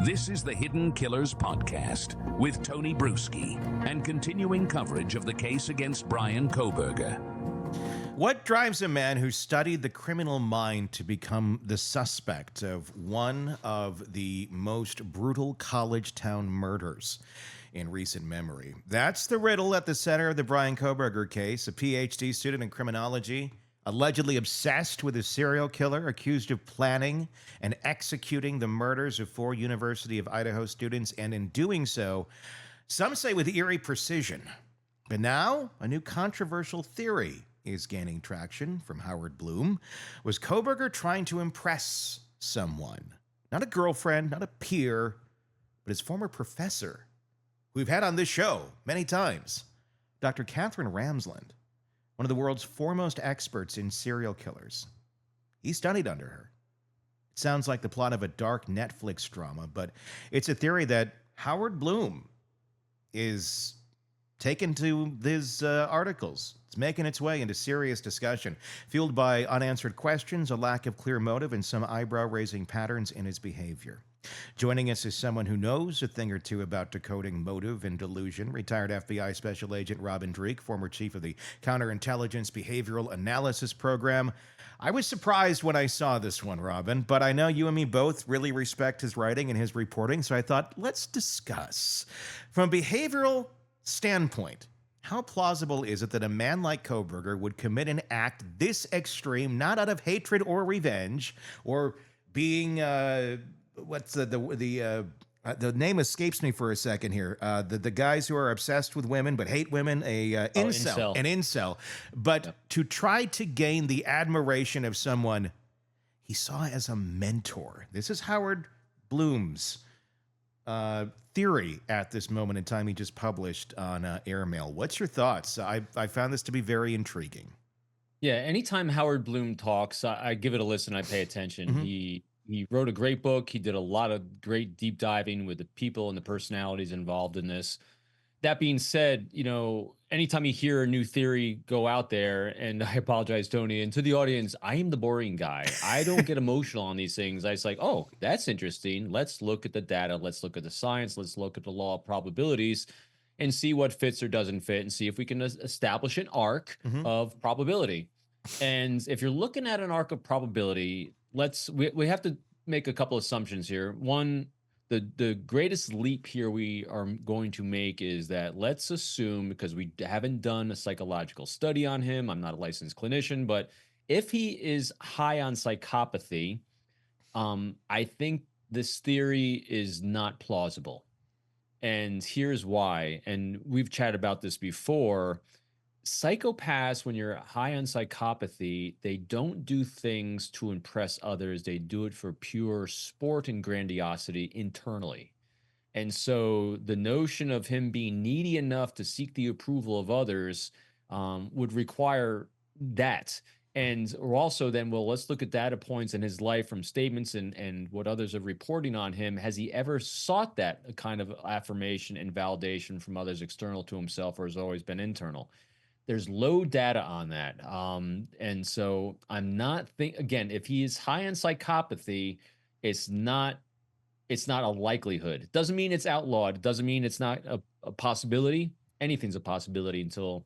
This is the Hidden Killers Podcast with Tony Bruschi and continuing coverage of the case against Bryan Kohberger. What drives a man who studied the criminal mind to become the suspect of one of the most brutal college town murders in recent memory? That's the riddle at the center of the Bryan Kohberger case. A PhD student in criminology, allegedly obsessed with a serial killer, accused of planning and executing the murders of 4 University of Idaho students, and in doing so, some say with eerie precision. But now, a new controversial theory is gaining traction from Howard Blum. Was Kohberger trying to impress someone? Not a girlfriend, not a peer, but his former professor, who we've had on this show many times, Dr. Katherine Ramsland, one of the world's foremost experts in serial killers. He studied under her. It sounds like the plot of a dark Netflix drama, but it's a theory that Howard Blum is taken to his articles. It's making its way into serious discussion, fueled by unanswered questions, a lack of clear motive, and some eyebrow-raising patterns in his behavior. Joining us is someone who knows a thing or two about decoding motive and delusion, retired FBI Special Agent Robin Dreeke, former chief of the Counterintelligence Behavioral Analysis Program. I was surprised when I saw this one, Robin, but I know you and me both really respect his writing and his reporting, so I thought, let's discuss. From a behavioral standpoint, how plausible is it that a man like Kohberger would commit an act this extreme, not out of hatred or revenge, or being what's the name escapes me for a second here. The guys who are obsessed with women but hate women, incel. An incel. But to try to gain the admiration of someone he saw as a mentor. This is Howard Blum's theory at this moment in time. He just published on Airmail. What's your thoughts? I found this to be very intriguing. Yeah, anytime Howard Blum talks, I give it a listen. I pay attention. Mm-hmm. He wrote a great book. He did a lot of great deep diving with the people and the personalities involved in this. That being said, anytime you hear a new theory go out there, and I apologize, Tony, and to the audience, I am the boring guy. I don't get emotional on these things. I just like, oh, that's interesting. Let's look at the data. Let's look at the science. Let's look at the law of probabilities and see what fits or doesn't fit and see if we can establish an arc of probability. And if you're looking at an arc of probability, we have to make a couple assumptions here. One, the greatest leap here we are going to make is that let's assume, because we haven't done a psychological study on him, I'm not a licensed clinician, but if he is high on psychopathy, I think this theory is not plausible. And here's why. And we've chatted about this before. Psychopaths, when you're high on psychopathy, they don't do things to impress others. They do it for pure sport and grandiosity internally. And so the notion of him being needy enough to seek the approval of others would require that. And we're also then, let's look at data points in his life from statements and what others are reporting on him. Has he ever sought that kind of affirmation and validation from others external to himself, or has it always been internal? There's low data on that. And so I'm not again, if he is high on psychopathy, it's not a likelihood. It doesn't mean it's outlawed. It doesn't mean it's not a possibility. Anything's a possibility until,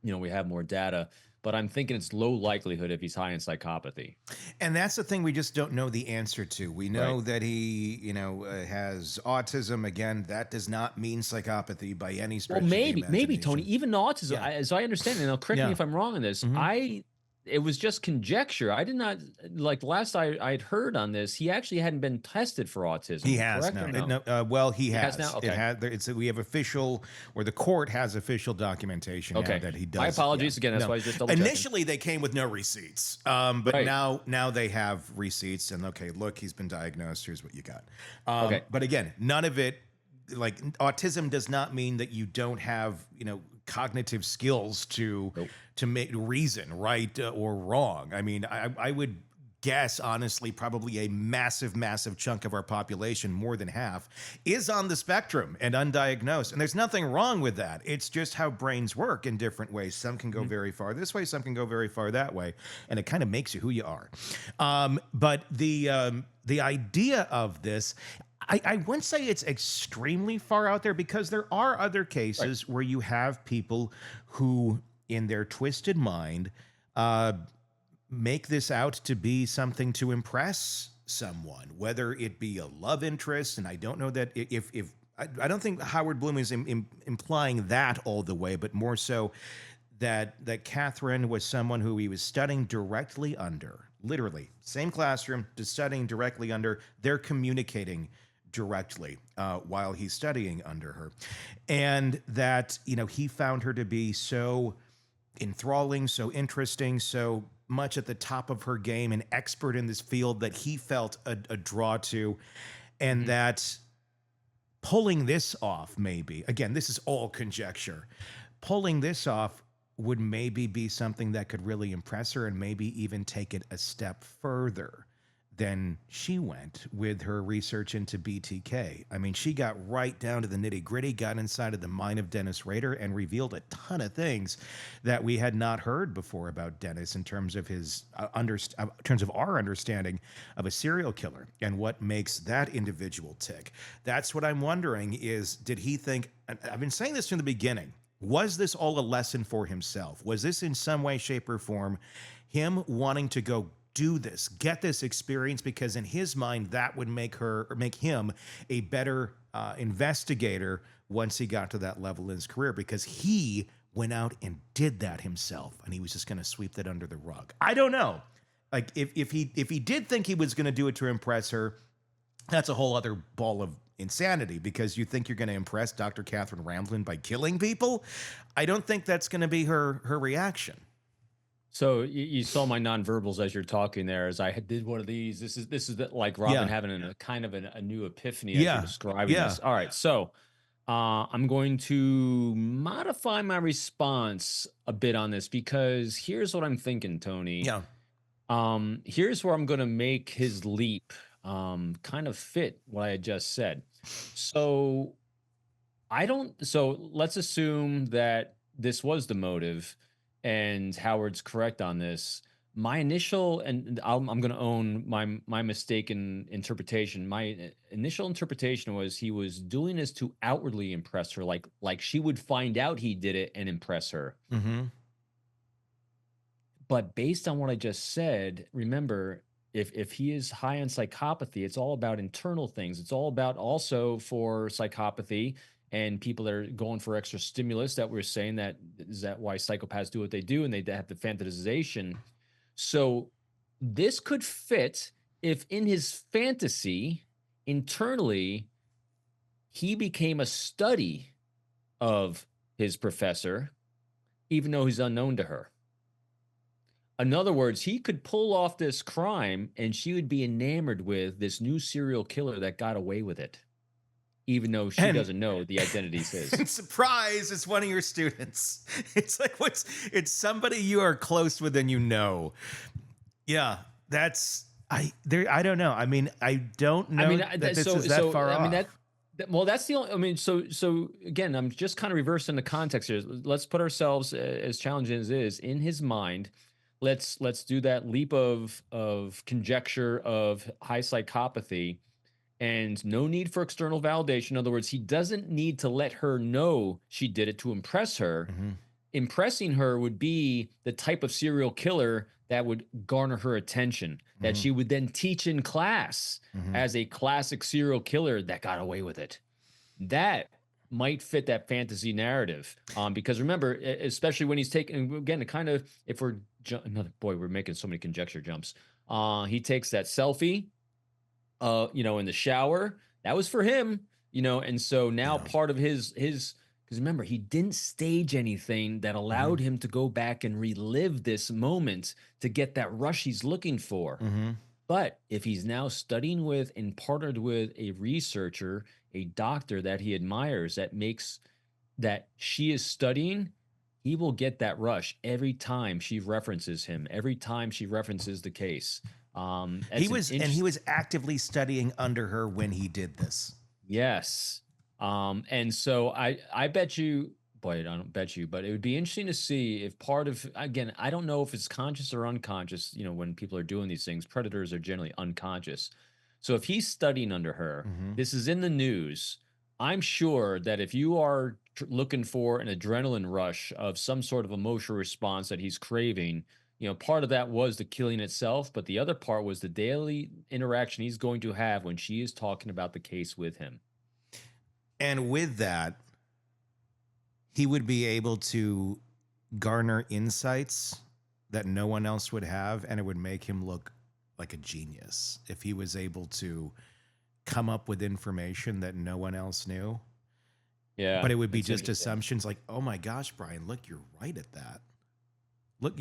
we have more data. But I'm thinking it's low likelihood if he's high in psychopathy. And that's the thing we just don't know the answer to. We know that he, has autism. Again, that does not mean psychopathy by any stretch of the imagination. Maybe, Tony, even autism, as I understand it, and correct me if I'm wrong on this, it was just conjecture. I did not, like last I'd heard on this, he actually hadn't been tested for autism. He has now. He has. Now? Okay. We have official, or the court has official documentation now that he does. My apologies again. That's why I just double checking. Initially, they came with no receipts, but now they have receipts. And look, he's been diagnosed. Here's what you got. But again, none of it, like autism does not mean that you don't have, cognitive skills to make reason right or wrong. I mean, I would guess, honestly, probably a massive chunk of our population, more than half, is on the spectrum and undiagnosed. And there's nothing wrong with that. It's just how brains work in different ways. Some can go very far this way, some can go very far that way. And it kind of makes you who you are. But the idea of this, I wouldn't say it's extremely far out there, because there are other cases where you have people who, in their twisted mind, make this out to be something to impress someone, whether it be a love interest. And I don't know that if I don't think Howard Blum is implying that all the way, but more so that Katherine was someone who he was studying directly under, literally same classroom, just studying directly under. They're communicating directly while he's studying under her, and that, you know, he found her to be so enthralling, so interesting, so much at the top of her game, an expert in this field, that he felt a draw to, and that pulling this off, maybe, again, this is all conjecture, pulling this off would maybe be something that could really impress her, and maybe even take it a step further than she went with her research into BTK. I mean, she got right down to the nitty gritty, got inside of the mind of Dennis Rader, and revealed a ton of things that we had not heard before about Dennis in terms of his in terms of our understanding of a serial killer and what makes that individual tick. That's what I'm wondering is, did he think, and I've been saying this from the beginning, was this all a lesson for himself? Was this in some way, shape, or form him wanting to go do this, get this experience, because in his mind that would make him a better investigator once he got to that level in his career, because he went out and did that himself, and he was just going to sweep that under the rug. I don't know. Like, if he did think he was going to do it to impress her, that's a whole other ball of insanity, because you think you're going to impress Dr. Katherine Ramsland by killing people. I don't think that's going to be her reaction. So you saw my nonverbals as you're talking there, as I did one of these. This is like Robin having a kind of a new epiphany as you're describing this. All right, so I'm going to modify my response a bit on this, because here's what I'm thinking, Tony. Here's where I'm going to make his leap kind of fit what I had just said. So let's assume that this was the motive, and Howard's correct on this. My initial, and I'm going to own my mistaken interpretation. My initial interpretation was he was doing this to outwardly impress her, like she would find out he did it and impress her. But based on what I just said, remember, if he is high on psychopathy, it's all about internal things. It's all about, also for psychopathy and people that are going for extra stimulus, that we're saying that is that why psychopaths do what they do, and they have the fantasization. So this could fit if in his fantasy, internally, he became a study of his professor, even though he's unknown to her. In other words, he could pull off this crime and she would be enamored with this new serial killer that got away with it, even though she doesn't know the identity is his. And surprise, it's one of your students. It's like, it's somebody you are close with and you know. Yeah, I don't know. I mean, I don't know that this is that far off. I mean, well, that's the only, I mean, so again, I'm just kind of reversing the context here. Let's put ourselves, as challenging as it is, in his mind. Let's do that leap of conjecture of high psychopathy, and no need for external validation. In other words, he doesn't need to let her know she did it to impress her. Impressing her would be the type of serial killer that would garner her attention, that she would then teach in class as a classic serial killer that got away with it. That might fit that fantasy narrative. Because remember, especially when he's taking, again, kind of, if we're, we're making so many conjecture jumps. He takes that selfie, in the shower. That was for him, and so now part of his, because remember, he didn't stage anything that allowed him to go back and relive this moment to get that rush he's looking for. But if he's now studying with and partnered with a researcher, a doctor that he admires, that she is studying, he will get that rush every time she references him, every time she references the case. He was actively studying under her when he did this. Yes. And so I bet you, boy, I don't bet you, but it would be interesting to see if part of, again, I don't know if it's conscious or unconscious, when people are doing these things. Predators are generally unconscious. So if he's studying under her, this is in the news. I'm sure that if you are looking for an adrenaline rush of some sort of emotional response that he's craving, part of that was the killing itself, but the other part was the daily interaction he's going to have when she is talking about the case with him. And with that, he would be able to garner insights that no one else would have, and it would make him look like a genius if he was able to come up with information that no one else knew. Yeah. But it would be just assumptions like, oh my gosh, Bryan, look, you're right at that. Look,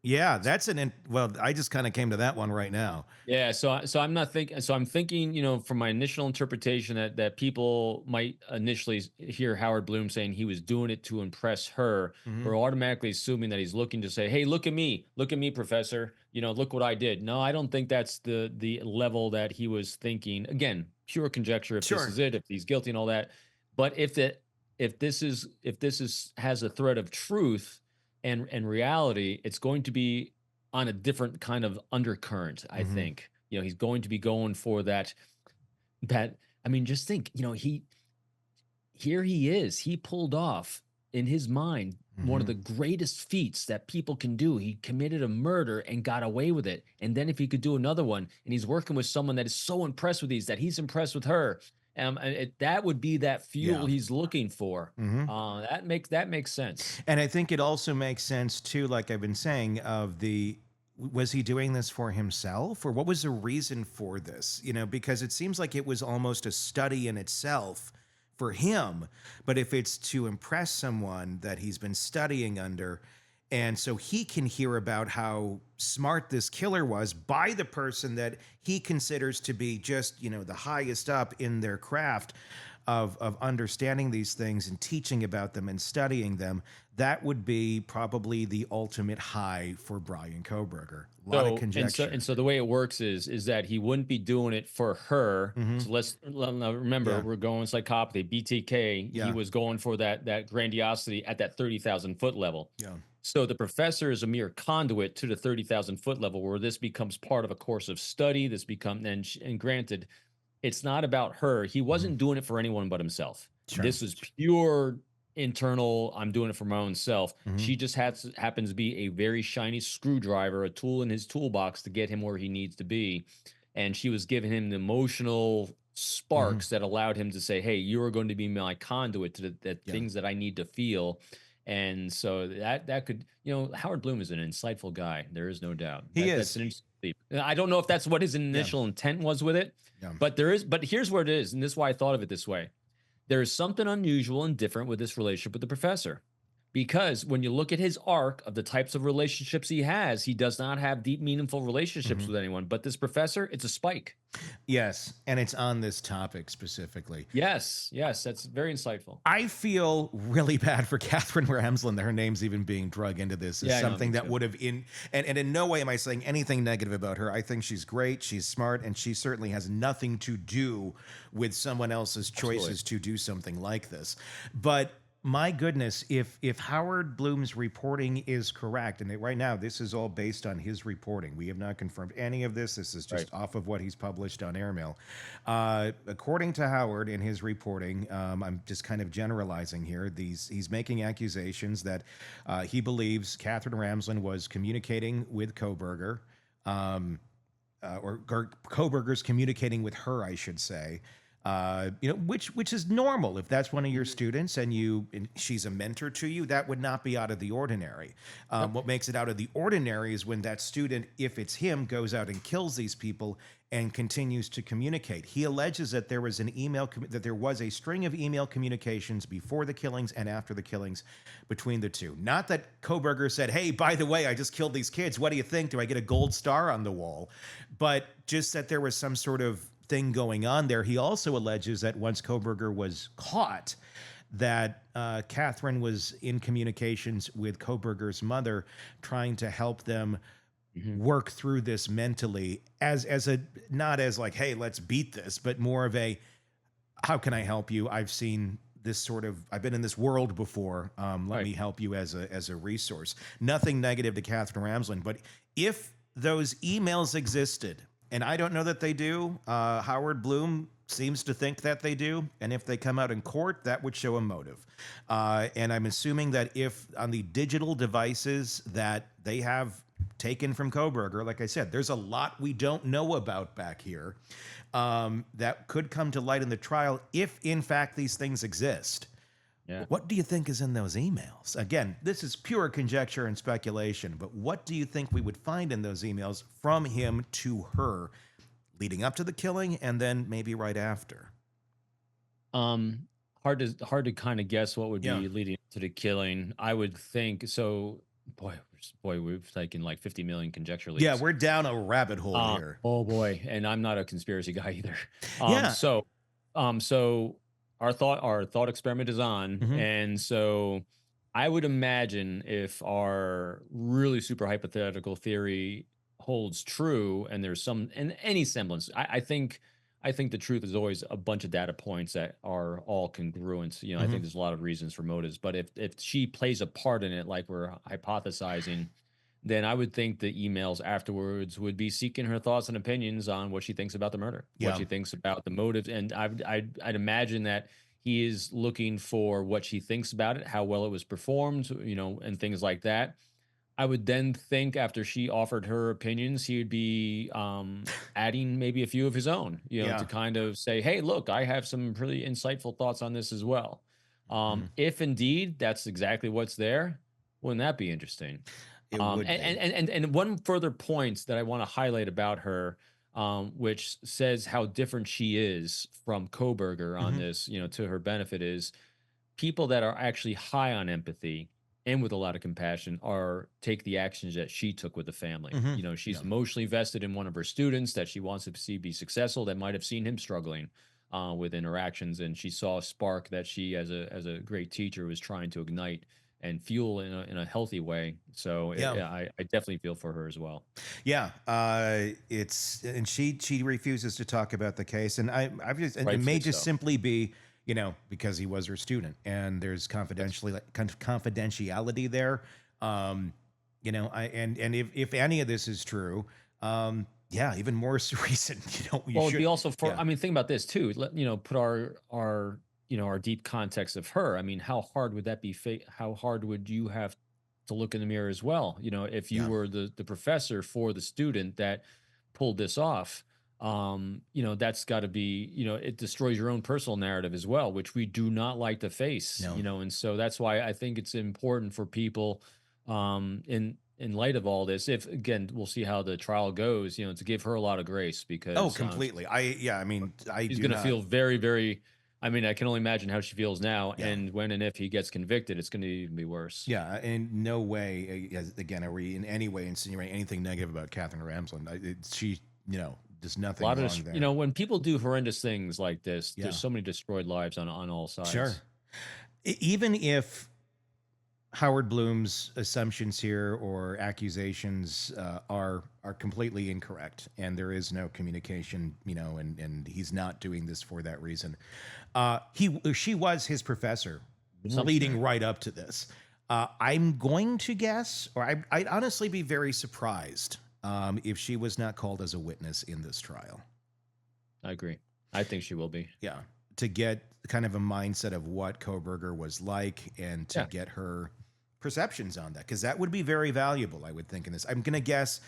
yeah, that's well, I just kind of came to that one right now. Yeah. So I'm thinking, from my initial interpretation that people might initially hear Howard Blum saying he was doing it to impress her. We're automatically assuming that he's looking to say, hey, look at me, professor, look what I did. No, I don't think that's the level that he was thinking. Again, pure conjecture. If this is it, if he's guilty and all that. But if this has a thread of truth and reality, it's going to be on a different kind of undercurrent, I think. He's going to be going for that. I mean, just think, here he is. He pulled off in his mind one of the greatest feats that people can do. He committed a murder and got away with it. And then if he could do another one, and he's working with someone that is so impressed with these, that he's impressed with her. That would be that fuel he's looking for. That makes sense. And I think it also makes sense too, like I've been saying, was he doing this for himself, or what was the reason for this? Because it seems like it was almost a study in itself for him. But if it's to impress someone that he's been studying under, and so he can hear about how smart this killer was by the person that he considers to be just, the highest up in their craft of understanding these things and teaching about them and studying them, that would be probably the ultimate high for Bryan Kohberger. A lot of conjecture. And so the way it works is that he wouldn't be doing it for her. So let's remember, we're going psychopathy, BTK. He was going for that grandiosity at that 30,000 foot level. Yeah. So the professor is a mere conduit to the 30,000 foot level, where this becomes part of a course of study. And granted, it's not about her. He wasn't doing it for anyone but himself. Sure. This is pure internal. I'm doing it for my own self. She just happens to be a very shiny screwdriver, a tool in his toolbox to get him where he needs to be. And she was giving him the emotional sparks that allowed him to say, hey, you're going to be my conduit to the things that I need to feel. And so that could, Howard Blum is an insightful guy. There is no doubt. He is. I don't know if that's what his initial intent was with it, but here's where it is. And this is why I thought of it this way. There is something unusual and different with this relationship with the professor, because when you look at his arc of the types of relationships he has, he does not have deep, meaningful relationships with anyone. But this professor, it's a spike. Yes, and it's on this topic specifically. Yes, that's very insightful. I feel really bad for Katherine Ramsland that her name's even being drug into this is something that would have and in no way am I saying anything negative about her. I think she's great, she's smart, and she certainly has nothing to do with someone else's choices to do something like this. But my goodness, if Howard Blum's reporting is correct, and right now this is all based on his reporting, we have not confirmed any of this. This is just off of what he's published on Airmail. According to Howard in his reporting, I'm just kind of generalizing here. He's making accusations that he believes Katherine Ramsland was communicating with Kohberger, or Kohberger's communicating with her, I should say. Which is normal. If that's one of your students and she's a mentor to you, that would not be out of the ordinary. What makes it out of the ordinary is when that student, if it's him, goes out and kills these people and continues to communicate. He alleges that there was a string of email communications before the killings and after the killings between the two. Not that Kohberger said, hey, by the way, I just killed these kids. What do you think? Do I get a gold star on the wall? But just that there was some sort of thing going on there. He also alleges that once Kohberger was caught, that Katherine was in communications with Kohberger's mother, trying to help them work through this mentally, not as like, hey, let's beat this, but more of a, how can I help you? I've been in this world before. Let me help you as a resource. Nothing negative to Katherine Ramsland, but if those emails existed And I don't know that they do. Howard Blum seems to think that they do. And if they come out in court, that would show a motive. And I'm assuming that if on the digital devices that they have taken from Kohberger, like I said, there's a lot we don't know about back here that could come to light in the trial if, in fact, these things exist. Yeah. What do you think is in those emails? Again, this is pure conjecture and speculation, but what do you think we would find in those emails from him to her leading up to the killing and then maybe right after? Hard to kind of guess what would be leading up to the killing. I would think so. Boy, we've taken like 50 million conjecture leaps. Yeah, we're down a rabbit hole here. Oh boy, and I'm not a conspiracy guy either. Yeah. So our thought experiment is on, Mhm. and so I would imagine if our really super hypothetical theory holds true, and there's any semblance, I think the truth is always a bunch of data points that are all congruent. You know, I think there's a lot of reasons for motives, but if she plays a part in it, like we're hypothesizing, then I would think the emails afterwards would be seeking her thoughts and opinions on what she thinks about the murder, Yeah. what she thinks about the motive. And I'd imagine that he is looking for what she thinks about it, how well it was performed, you know, and things like that. I would then think after she offered her opinions, he would be adding maybe a few of his own, you know, Yeah. to kind of say, hey, look, I have some pretty insightful thoughts on this as well. If indeed that's exactly what's there, wouldn't that be interesting? It would be. And one further point that I want to highlight about her, which says how different she is from Kohberger on this, you know, to her benefit, is people that are actually high on empathy and with a lot of compassion take the actions that she took with the family. You know, she's emotionally vested in one of her students that she wants to see be successful, that might have seen him struggling with interactions, and she saw a spark that she, as a great teacher, was trying to ignite and fuel in a healthy way. So I definitely feel for her as well. Yeah, and she refuses to talk about the case, and it may just simply be, you know, because he was her student, and there's confidentiality there. You know, and if any of this is true, even more reason, you know, it'd be also for. I mean, think about this too. You know, put our deep context of her. I mean, how hard would that be? How hard would you have to look in the mirror as well? You know, if you were the professor for the student that pulled this off, you know, that's got to be, you know, it destroys your own personal narrative as well, which we do not like to face. You know, and so that's why I think it's important for people, in light of all this, if again, we'll see how the trial goes, you know, to give her a lot of grace, because completely. He's going to feel very, very. I mean, I can only imagine how she feels now, and when and if he gets convicted, it's going to even be worse. Yeah, in no way, again, are we in any way insinuating anything negative about Katherine Ramsland. She, you know, does nothing wrong there. You know, when people do horrendous things like this, there's so many destroyed lives on all sides. Sure. Even if Howard Blum's assumptions here or accusations are completely incorrect, and there is no communication, you know, and he's not doing this for that reason. She was his professor leading right up to this. I'm going to guess, or I'd honestly be very surprised if she was not called as a witness in this trial. I agree. I think she will be. Yeah, to get kind of a mindset of what Kohberger was like, and to get her perceptions on that, because that would be very valuable, I would think, in this. I'm going to guess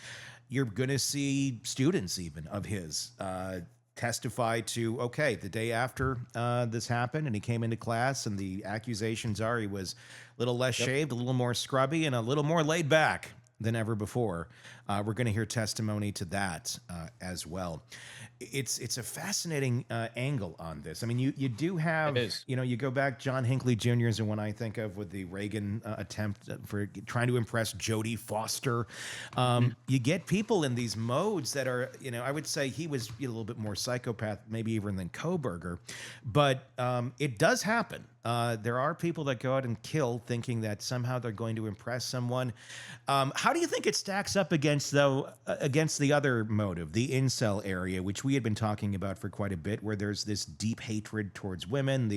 you're going to see students even of his testify to, okay, the day after this happened and he came into class, and the accusations are he was a little less shaved, a little more scrubby, and a little more laid back than ever before. We're going to hear testimony to that as well. It's a fascinating angle on this. I mean, you do have, you know, you go back, John Hinckley Jr. is the one I think of with the Reagan attempt for trying to impress Jodie Foster. You get people in these modes that are, you know, I would say he was a little bit more psychopath, maybe even than Kohberger, but it does happen. There are people that go out and kill thinking that somehow they're going to impress someone. How do you think it stacks up against the other motive, the incel area, which we had been talking about for quite a bit, where there's this deep hatred towards women?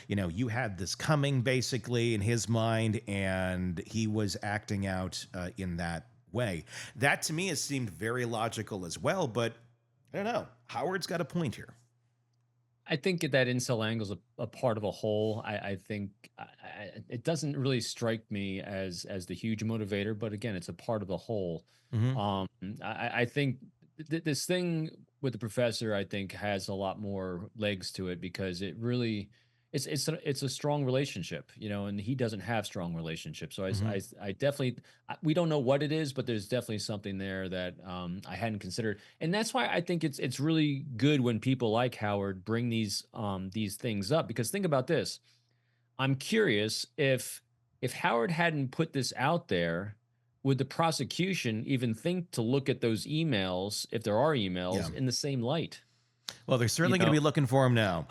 You had this coming basically in his mind, and he was acting out in that way. That to me has seemed very logical as well, but I don't know. Howard's got a point here. I think that incel angle is a part of a whole. I think it doesn't really strike me as the huge motivator, but again, it's a part of the whole. Mhm. I think this thing with the professor, I think, has a lot more legs to it because it really it's a strong relationship, and he doesn't have strong relationships. So Mhm. I definitely we don't know what it is, but there's definitely something there that I hadn't considered, and that's why I think it's really good when people like Howard bring these things up, because think about this. I'm curious if Howard hadn't put this out there, would the prosecution even think to look at those emails, if there are Yeah. emails, in the same light? Well, they're You certainly going to know, be looking for him now.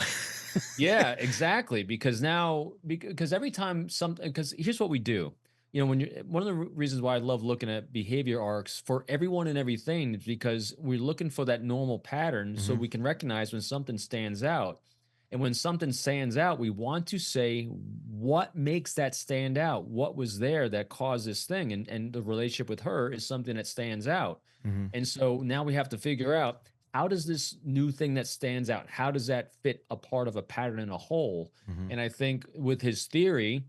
yeah, exactly. Because now, because every time because here's what we do. When you one of the reasons why I love looking at behavior arcs for everyone and everything is because we're looking for that normal pattern so Mhm. we can recognize when something stands out. And when something stands out, we want to say what makes that stand out? What was there that caused this thing? And the relationship with her is something that stands out. Mhm. And so now we have to figure out, how does this new thing that stands out, how does that fit a part of a pattern in a whole? Mhm. And I think with his theory,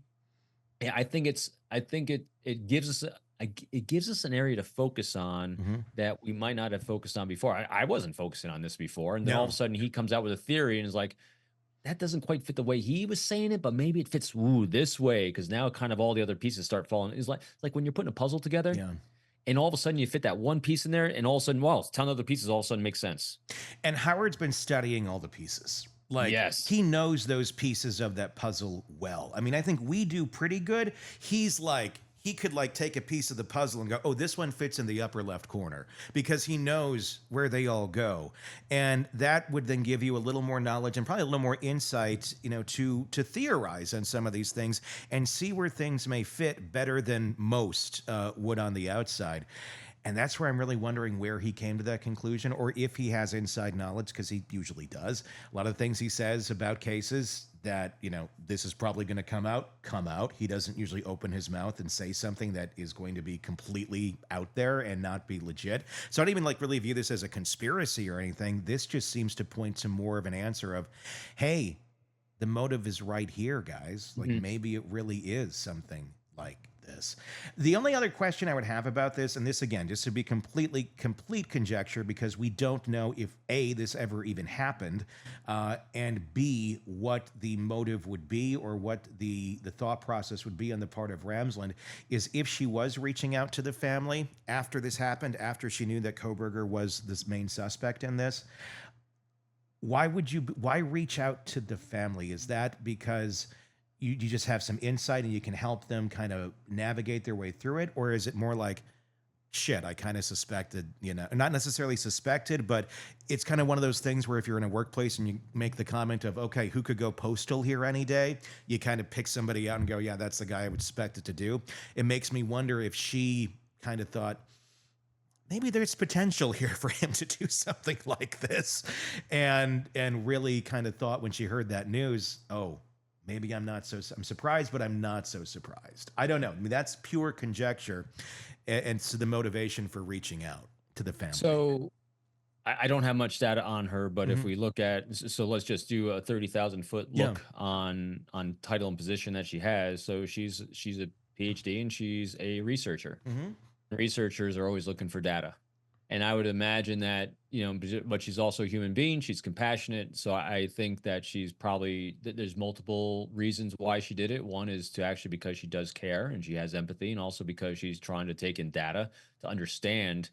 yeah, I think it gives us it gives us an area to focus on Mhm. that we might not have focused on before. I wasn't focusing on this before, and then all of a No. sudden he comes out with a theory and is like, that doesn't quite fit the way he was saying it, but maybe it fits this way, because now kind of all the other pieces start falling. It's like when you're putting a puzzle together, Yeah. and all of a sudden you fit that one piece in there, and all of a sudden, wow, 10 other pieces all of a sudden make sense. And Howard's been studying all the pieces. Like, Yes. he knows those pieces of that puzzle well. I mean, I think we do pretty good. He's like, he could like take a piece of the puzzle and go, oh, this one fits in the upper left corner, because he knows where they all go. And that would then give you a little more knowledge and probably a little more insight, to theorize on some of these things and see where things may fit better than most would on the outside. And that's where I'm really wondering where he came to that conclusion, or if he has inside knowledge, because he usually does. A lot of things he says about cases that, this is probably going to come out. He doesn't usually open his mouth and say something that is going to be completely out there and not be legit. So I don't even really view this as a conspiracy or anything. This just seems to point to more of an answer of, hey, the motive is right here, guys. Like, Mhm. maybe it really is something like this. The only other question I would have about this, and this again, just to be complete conjecture, because we don't know if A, this ever even happened, and B, what the motive would be, or what the thought process would be on the part of Ramsland, is if she was reaching out to the family after this happened, after she knew that Kohberger was this main suspect in this. Why reach out to the family? Is that because you just have some insight and you can help them kind of navigate their way through it? Or is it more like, shit, I kind of suspected, not necessarily suspected, but it's kind of one of those things where if you're in a workplace and you make the comment of, okay, who could go postal here any day? You kind of pick somebody out and go, yeah, that's the guy I would expect it to do. It makes me wonder if she kind of thought, maybe there's potential here for him to do something like this, and really kind of thought when she heard that news, oh, maybe I'm surprised, but I'm not so surprised. I don't know. I mean, that's pure conjecture, and so the motivation for reaching out to the family. So I don't have much data on her, but if Mhm. we look at, so let's just do a 30,000-foot Yeah. look on title and position that she has. So she's a PhD and she's a researcher. Mhm. Researchers are always looking for data. And I would imagine that, but she's also a human being. She's compassionate. So I think that she's probably, there's multiple reasons why she did it. One is to actually because she does care and she has empathy, and also because she's trying to take in data to understand,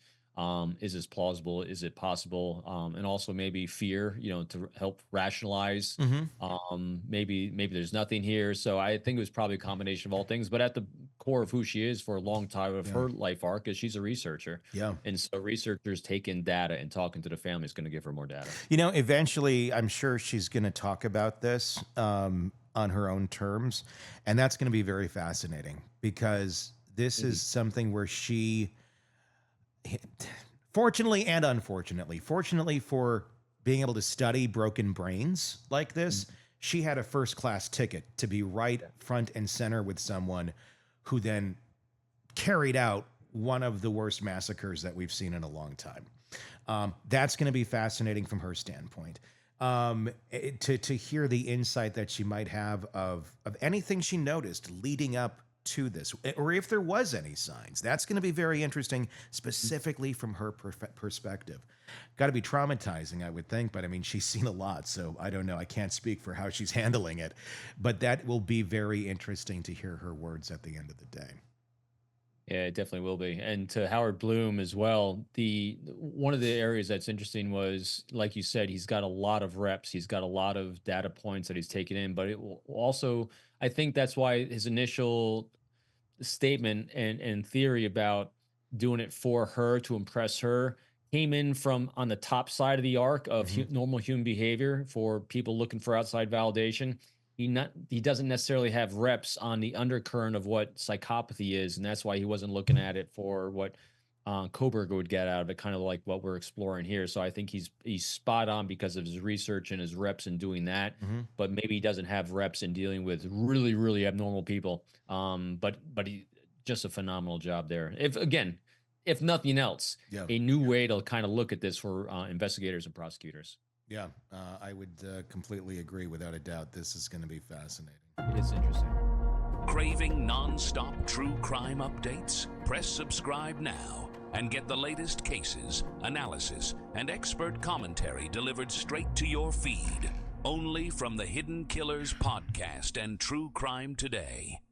is this plausible? Is it possible? And also maybe fear, to help rationalize. Mhm. Maybe there's nothing here. So I think it was probably a combination of all things. But at the core of who she is for a long time of Yeah. her life arc is she's a researcher. Yeah. And so researchers taking data and talking to the family is going to give her more data. Eventually, I'm sure she's going to talk about this on her own terms. And that's going to be very fascinating, because this is something where she, fortunately and unfortunately, fortunately for being able to study broken brains like this, she had a first-class ticket to be right front and center with someone who then carried out one of the worst massacres that we've seen in a long time. That's going to be fascinating from her standpoint. To hear the insight that she might have of anything she noticed leading up to this, or if there was any signs. That's going to be very interesting, specifically from her perspective. Got to be traumatizing, I would think, but I mean, she's seen a lot, so I don't know. I can't speak for how she's handling it, but that will be very interesting to hear her words at the end of the day. Yeah, it definitely will be. And to Howard Blum as well, one of the areas that's interesting was, like you said, he's got a lot of reps. He's got a lot of data points that he's taken in, but it will also, I think that's why his initial statement and theory about doing it for her to impress her came in from on the top side of the arc of normal human behavior for people looking for outside validation. He doesn't necessarily have reps on the undercurrent of what psychopathy is, and that's why he wasn't looking at it for what Kohberger would get out of it, kind of like what we're exploring here. So I think he's spot on because of his research and his reps in doing that. But maybe he doesn't have reps in dealing with really, really abnormal people. But he just a phenomenal job there. If nothing else, a new way to kind of look at this for investigators and prosecutors. Yeah, I would completely agree. Without a doubt, this is going to be fascinating. It is interesting. Craving non-stop true crime updates? Press subscribe now and get the latest cases, analysis, and expert commentary delivered straight to your feed. Only from the Hidden Killers podcast and True Crime Today.